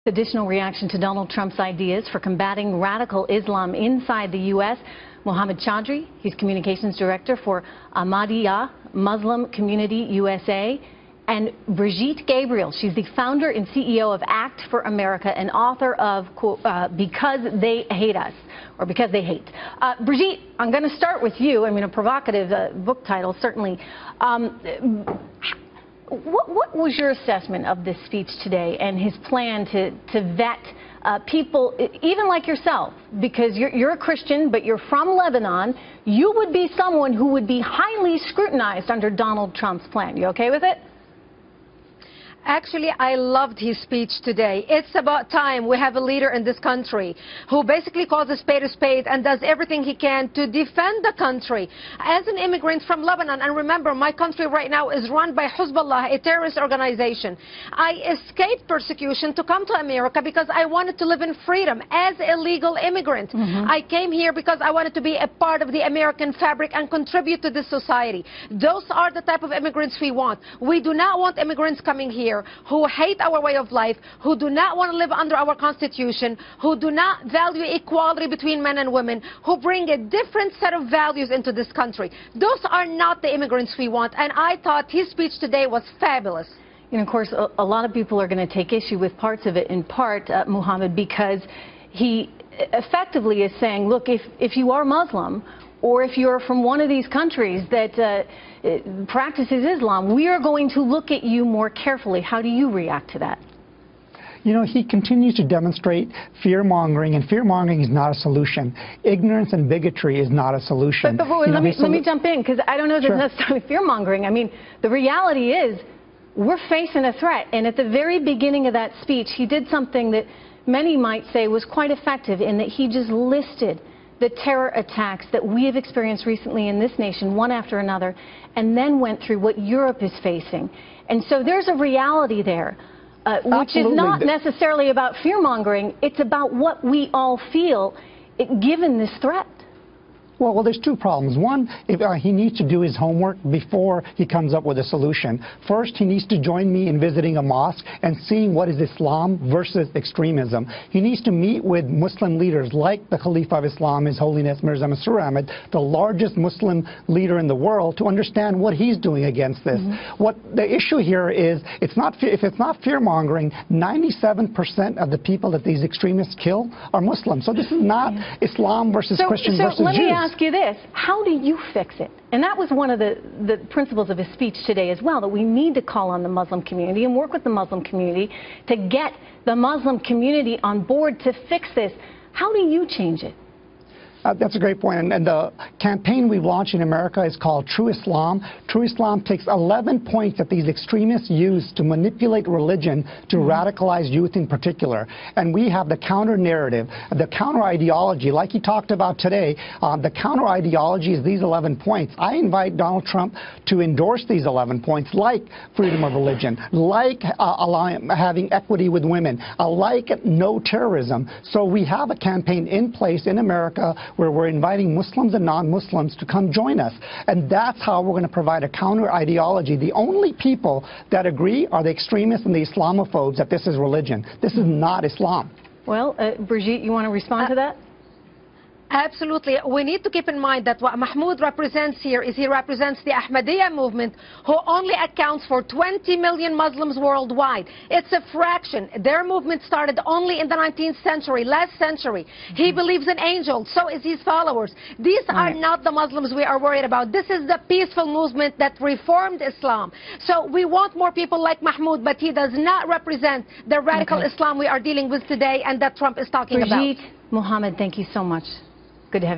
Additional reaction to Donald Trump's ideas for combating radical Islam inside the U.S. Mohammed Chaudhry, he's communications director for Ahmadiyya Muslim Community USA, and Brigitte Gabriel, she's the founder and CEO of Act for America and author of Because They Hate Us, or Because They Hate. Brigitte, I'm going to start with you. I mean, a provocative book title, certainly. What was your assessment of this speech today and his plan to vet people, even like yourself, because you're a Christian, but you're from Lebanon. You would be someone who would be highly scrutinized under Donald Trump's plan. You okay with it? Actually, I loved his speech today. It's about time we have a leader in this country who basically calls a spade and does everything he can to defend the country. As an immigrant from Lebanon, and remember, my country right now is run by Hezbollah, a terrorist organization. I escaped persecution to come to America because I wanted to live in freedom as a legal immigrant. I came here because I wanted to be a part of the American fabric and contribute to this society. Those are the type of immigrants we want. We do not want immigrants coming here who hate our way of life, who do not want to live under our Constitution, who do not value equality between men and women, who bring a different set of values into this country. Those are not the immigrants we want, and I thought his speech today was fabulous. And of course, a lot of people are going to take issue with parts of it, in part, Mohammed, because he effectively is saying, look, if you are Muslim, or if you're from one of these countries that practices Islam, we are going to look at you more carefully. How do you react to that? You know, he continues to demonstrate fear-mongering, and fear-mongering is not a solution. Ignorance and bigotry is not a solution. But let me jump in, because I don't know if it's necessarily fear-mongering. I mean, the reality is we're facing a threat, and at the very beginning of that speech, he did something that many might say was quite effective, in that he just listed the terror attacks that we have experienced recently in this nation, one after another, and then went through what Europe is facing. And so there's a reality there, which is not necessarily about fear-mongering. It's about what we all feel given this threat. Well, there's two problems. One, he needs to do his homework before he comes up with a solution. First, he needs to join me in visiting a mosque and seeing what is Islam versus extremism. He needs to meet with Muslim leaders like the Khalifa of Islam, His Holiness Mirza Masroor Ahmad, the largest Muslim leader in the world, to understand what he's doing against this. What the issue here is, if it's not fear-mongering, 97% of the people that these extremists kill are Muslims. So this is not Islam versus Christian versus Jews. Ask you this, how do you fix it? And that was one of the principles of his speech today as well, that we need to call on the Muslim community and work with the Muslim community to get the Muslim community on board to fix this. How do you change it? That's a great point. And the campaign we've launched in America is called True Islam. True Islam takes 11 points that these extremists use to manipulate religion to radicalize youth in particular. And we have the counter-narrative, the counter-ideology, like he talked about today. The counter-ideology is these 11 points. I invite Donald Trump to endorse these 11 points, like freedom of religion, like having equity with women, like no terrorism. So we have a campaign in place in America where we're inviting Muslims and non-Muslims to come join us. And that's how we're going to provide a counter-ideology. The only people that agree are the extremists and the Islamophobes that this is religion. This is not Islam. Well, Brigitte, you want to respond to that? Absolutely. We need to keep in mind that what Mahmoud represents here is he represents the Ahmadiyya movement, who only accounts for 20 million Muslims worldwide. It's a fraction. Their movement started only in the 19th century, last century. He believes in angels, so is his followers. These are not the Muslims we are worried about. This is the peaceful movement that reformed Islam. So we want more people like Mahmoud, but he does not represent the radical Islam we are dealing with today and that Trump is talking about. Brigitte, Mohammed, thank you so much. Good to have you.